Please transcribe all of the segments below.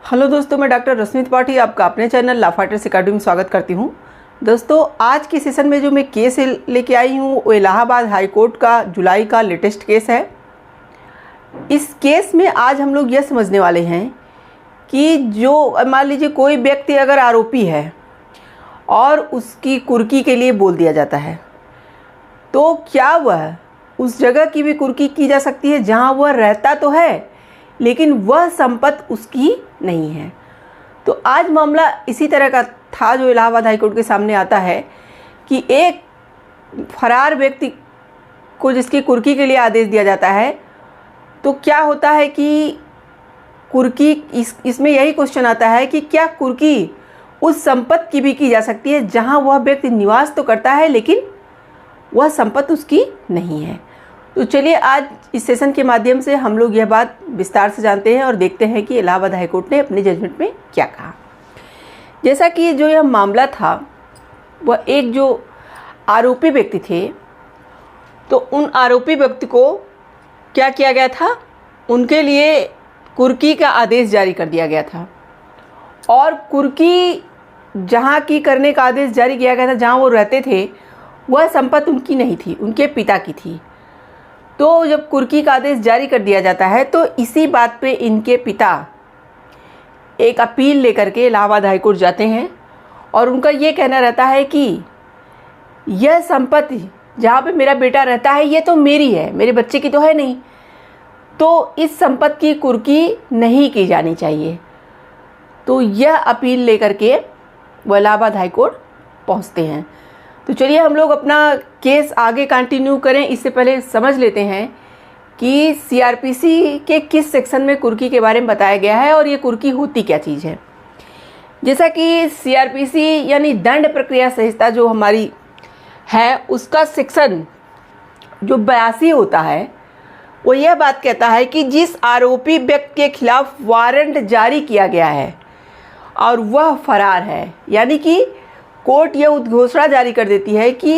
Hello दोस्तों, मैं doctor रश्मि त्रिपाठी आपका अपने चैनल लॉ फाइटर्स अकेडमी में स्वागत करती हूं। दोस्तों, आज के सेशन में जो मैं केस लेके आई हूं वो इलाहाबाद हाई कोर्ट का जुलाई का लेटेस्ट केस है। इस केस में आज हम लोग यह समझने वाले हैं कि जो मान लीजिए कोई व्यक्ति अगर आरोपी है और उसकी कुर्की के लिए बोल दिया जाता है, तो क्या वह उस जगह की भी कुर्की की जा सकती है जहां वह रहता तो है लेकिन वह संपत्ति उसकी नहीं है। तो आज मामला इसी तरह का था जो इलाहाबाद हाई कोर्ट के सामने आता है कि एक फरार व्यक्ति को जिसकी कुर्की के लिए आदेश दिया जाता है, तो क्या होता है कि कुर्की इसमें यही क्वेश्चन आता है कि क्या कुर्की उस संपत्ति की भी की जा सकती है जहां वह व्यक्ति निवास तो करता है लेकिन वह संपत्ति उसकी नहीं है। तो चलिए आज इस सेशन के माध्यम से हम लोग यह बात विस्तार से जानते हैं और देखते हैं कि इलाहाबाद हाई कोर्ट ने अपने जजमेंट में क्या कहा। जैसा कि जो यह मामला था वह एक जो आरोपी व्यक्ति थे, तो उन आरोपी व्यक्ति को क्या किया गया था, उनके लिए कुर्की का आदेश जारी कर दिया गया था। और कुर्की जहाँ की करने का आदेश जारी किया गया था, जहाँ वो रहते थे, वह संपत्ति उनकी नहीं थी, उनके पिता की थी। तो जब कुर्की का आदेश जारी कर दिया जाता है तो इसी बात पे इनके पिता एक अपील लेकर के इलाहाबाद हाई कोर्ट जाते हैं और उनका ये कहना रहता है कि यह संपत्ति जहाँ पे मेरा बेटा रहता है ये तो मेरी है, मेरे बच्चे की तो है नहीं, तो इस संपत्ति की कुर्की नहीं की जानी चाहिए। तो यह अपील लेकर के वो इलाहाबाद हाई कोर्ट पहुँचते हैं। तो चलिए हम लोग अपना केस आगे कंटिन्यू करें, इससे पहले समझ लेते हैं कि सीआरपीसी के किस सेक्शन में कुर्की के बारे में बताया गया है और ये कुर्की होती क्या चीज़ है। जैसा कि सीआरपीसी यानी दंड प्रक्रिया संहिता जो हमारी है, उसका सेक्शन जो 82 होता है, वो यह बात कहता है कि जिस आरोपी व्यक्ति के खिलाफ वारंट जारी किया गया है और वह फरार है, यानी कि कोर्ट यह उद्घोषणा जारी कर देती है कि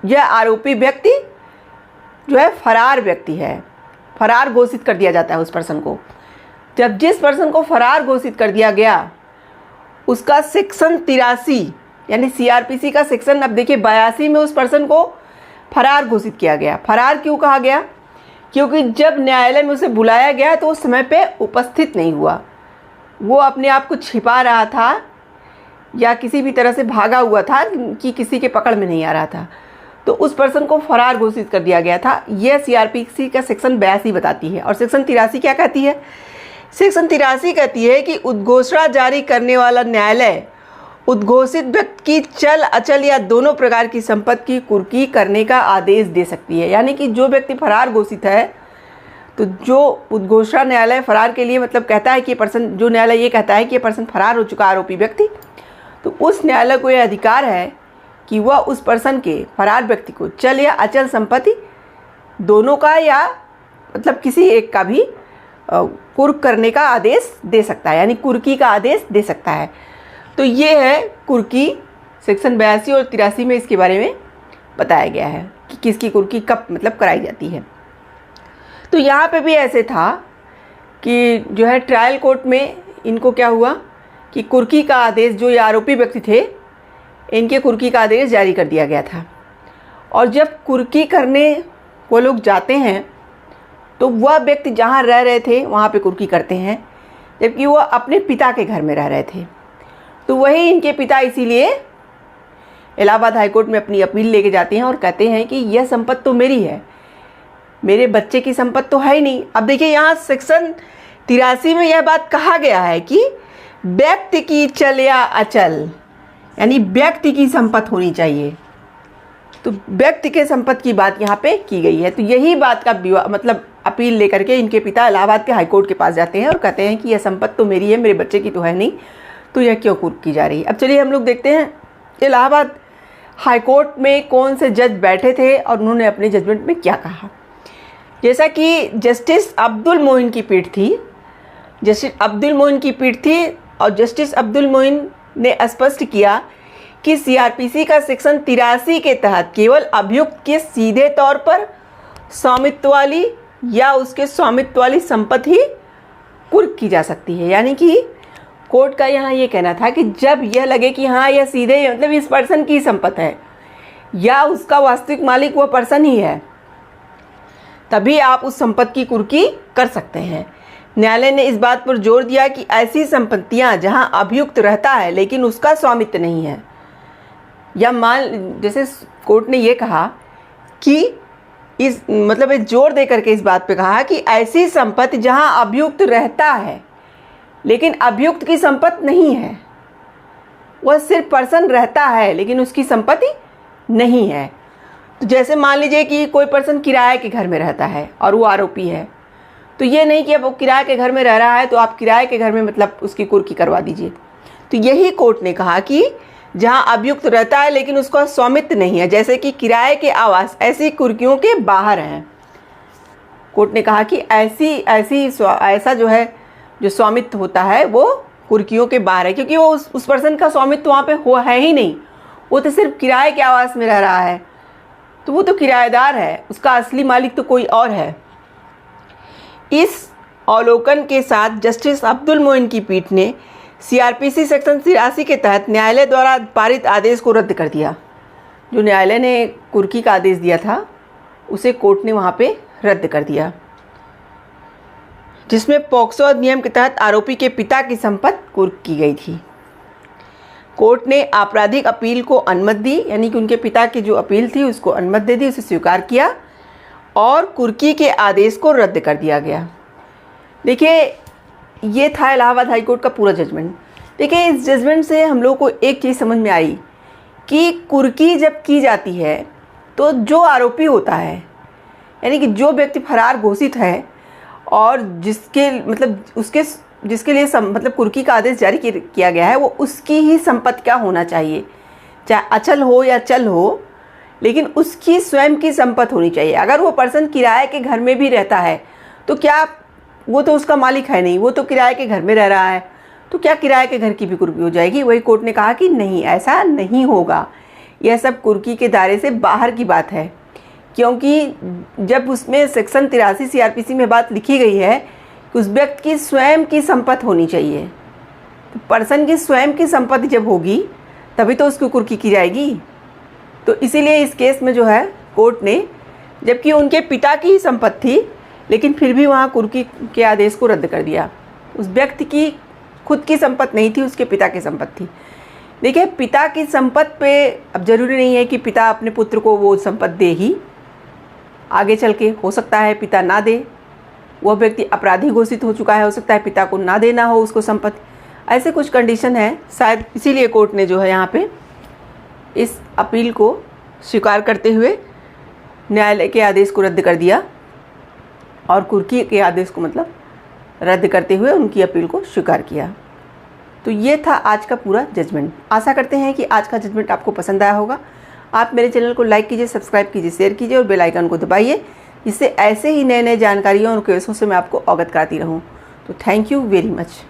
यह आरोपी व्यक्ति जो है फरार व्यक्ति है, फरार घोषित कर दिया जाता है उस पर्सन को। जब जिस पर्सन को फरार घोषित कर दिया गया उसका सेक्शन 83 यानी सीआरपीसी का सेक्शन, अब देखिए 82 में उस पर्सन को फरार घोषित किया गया। फरार क्यों कहा गया? क्योंकि जब न्यायालय में उसे बुलाया गया तो उस समय पे उपस्थित नहीं हुआ, वो अपने आप को छिपा रहा था या किसी भी तरह से भागा हुआ था कि किसी के पकड़ में नहीं आ रहा था, तो उस पर्सन को फरार घोषित कर दिया गया था। यह सीआरपीसी का सेक्शन 82 बताती है। और सेक्शन 83 क्या कहती है? सेक्शन 83 कहती है कि उद्घोषणा जारी करने वाला न्यायालय उद्घोषित व्यक्ति की चल अचल या दोनों प्रकार की संपत्ति की कुर्की करने का आदेश दे सकती है। यानी कि जो व्यक्ति फरार घोषित है, तो जो उद्घोषणा न्यायालय फरार के लिए मतलब कहता है कि पर्सन, जो न्यायालय ये कहता है कि ये पर्सन फरार हो चुका आरोपी व्यक्ति, तो उस न्यायालय को यह अधिकार है कि वह उस पर्सन के, फरार व्यक्ति को चल या अचल संपत्ति दोनों का या मतलब किसी एक का भी कुर्क करने का आदेश दे सकता है, यानी कुर्की का आदेश दे सकता है। तो ये है कुर्की, सेक्शन 82 और 83 में इसके बारे में बताया गया है कि किसकी कुर्की कब मतलब कराई जाती है। तो यहाँ पे भी ऐसे था कि जो है ट्रायल कोर्ट में इनको क्या हुआ कि कुर्की का आदेश, जो ये आरोपी व्यक्ति थे, इनके कुर्की का आदेश जारी कर दिया गया था। और जब कुर्की करने वो लोग जाते हैं तो वह व्यक्ति जहाँ रह रहे थे वहाँ पे कुर्की करते हैं, जबकि वह अपने पिता के घर में रह रहे थे। तो वही इनके पिता इसीलिए इलाहाबाद हाई कोर्ट में अपनी अपील लेके जाते हैं और कहते हैं कि यह संपत्ति तो मेरी है, मेरे बच्चे की संपत्ति तो है ही नहीं। अब देखिए यहाँ सेक्शन 83 में यह बात कहा गया है कि व्यक्ति की चल या अचल, यानी व्यक्ति की संपत्ति होनी चाहिए। तो व्यक्ति के संपत्ति की बात यहाँ पे की गई है। तो यही बात का मतलब अपील लेकर के इनके पिता इलाहाबाद के हाई कोर्ट के पास जाते हैं और कहते हैं कि यह संपत्ति तो मेरी है, मेरे बच्चे की तो है नहीं, तो यह क्यों कुर्क की जा रही है। अब चलिए हम लोग देखते हैं इलाहाबाद हाई कोर्ट में कौन से जज बैठे थे और उन्होंने अपने जजमेंट में क्या कहा। जैसा कि जस्टिस अब्दुल मोइन की पीठ थी, जस्टिस अब्दुल मोइन की पीठ थी और जस्टिस अब्दुल मोइन ने स्पष्ट किया कि सीआरपीसी का सेक्शन 83 के तहत केवल अभियुक्त के सीधे तौर पर स्वामित्व वाली या उसके स्वामित्व वाली संपत्ति ही कुर्क की जा सकती है। यानी कि कोर्ट का यहाँ ये कहना था कि जब यह लगे कि हाँ यह सीधे मतलब इस पर्सन की संपत्ति है या उसका वास्तविक मालिक वह पर्सन ही है, तभी आप उस संपत्ति की कुर्की कर सकते हैं। न्यायालय ने इस बात पर जोर दिया कि ऐसी संपत्तियां जहां अभियुक्त रहता है लेकिन उसका स्वामित्व नहीं है, या जैसे कोर्ट ने ये कहा कि इस मतलब जोर दे करके इस बात पे कहा कि ऐसी संपत्ति जहां अभियुक्त रहता है लेकिन अभियुक्त की संपत्ति नहीं है, वह सिर्फ पर्सन रहता है लेकिन उसकी संपत्ति नहीं है। तो जैसे मान लीजिए कि कोई पर्सन किराए के घर में रहता है और वो आरोपी है, तो ये नहीं कि अब वो किराए के घर में रह रहा है तो आप किराए के घर में मतलब उसकी कुर्की करवा दीजिए। तो यही कोर्ट ने कहा कि जहां अभियुक्त रहता है लेकिन उसका स्वामित्व नहीं है, जैसे कि किराए के आवास, ऐसी कुर्कियों के बाहर हैं। कोर्ट ने कहा कि ऐसा जो स्वामित्व होता है वो कुर्कियों के बाहर है, क्योंकि वो उस पर्सन का स्वामित्व वहाँ पे है ही नहीं, वो तो सिर्फ किराए के आवास में रह रहा है, तो वो तो किराएदार है, उसका असली मालिक तो कोई और है। इस अवलोकन के साथ जस्टिस अब्दुल मोइन की पीठ ने सीआरपीसी सेक्शन 83 के तहत न्यायालय द्वारा पारित आदेश को रद्द कर दिया। जो न्यायालय ने कुर्की का आदेश दिया था उसे कोर्ट ने वहाँ पे रद्द कर दिया, जिसमें पॉक्सो अधिनियम के तहत आरोपी के पिता की संपत्ति कुर्क की गई थी। कोर्ट ने आपराधिक अपील को अनुमति दी, यानी कि उनके पिता की जो अपील थी उसको अनुमति दे दी, उसे स्वीकार किया और कुर्की के आदेश को रद्द कर दिया गया। देखिए, ये था इलाहाबाद हाई कोर्ट का पूरा जजमेंट। देखिए, इस जजमेंट से हम लोग को एक चीज़ समझ में आई कि कुर्की जब की जाती है तो जो आरोपी होता है, यानी कि जो व्यक्ति फरार घोषित है और जिसके लिए मतलब कुर्की का आदेश जारी किया गया है, वो उसकी ही संपत्ति का होना चाहिए, चाहे अचल हो या चल हो, लेकिन उसकी स्वयं की संपत्ति होनी चाहिए। अगर वो पर्सन किराए के घर में भी रहता है तो क्या वो तो उसका मालिक है नहीं, वो तो किराए के घर में रह रहा है, तो क्या किराए के घर की भी कुर्की हो जाएगी? वही कोर्ट ने कहा कि नहीं, ऐसा नहीं होगा, यह सब कुर्की के दायरे से बाहर की बात है, क्योंकि जब उसमें सेक्शन 83 सीआरपीसी में बात लिखी गई है कि उस व्यक्ति की स्वयं की संपत्ति होनी चाहिए, तो पर्सन की स्वयं की संपत्ति जब होगी तभी तो उसकी कुर्की की जाएगी। तो इसीलिए इस केस में जो है कोर्ट ने, जबकि उनके पिता की ही संपत्ति थी, लेकिन फिर भी वहाँ कुर्की के आदेश को रद्द कर दिया। उस व्यक्ति की खुद की संपत्ति नहीं थी, उसके पिता की संपत्ति थी। देखिए, पिता की संपत्ति पे अब ज़रूरी नहीं है कि पिता अपने पुत्र को वो संपत्ति दे ही, आगे चल के हो सकता है पिता ना दे, वह व्यक्ति अपराधी घोषित हो चुका है, हो सकता है पिता को ना देना हो उसको संपत्ति, ऐसे कुछ कंडीशन है शायद, इसीलिए कोर्ट ने जो है यहाँ पे इस अपील को स्वीकार करते हुए न्यायालय के आदेश को रद्द कर दिया और कुर्की के आदेश को मतलब रद्द करते हुए उनकी अपील को स्वीकार किया। तो ये था आज का पूरा जजमेंट। आशा करते हैं कि आज का जजमेंट आपको पसंद आया होगा। आप मेरे चैनल को लाइक कीजिए, सब्सक्राइब कीजिए, शेयर कीजिए और बेल आइकन को दबाइए, जिससे ऐसे ही नए नए जानकारियों और केसों से मैं आपको अवगत कराती रहूँ। तो थैंक यू वेरी मच।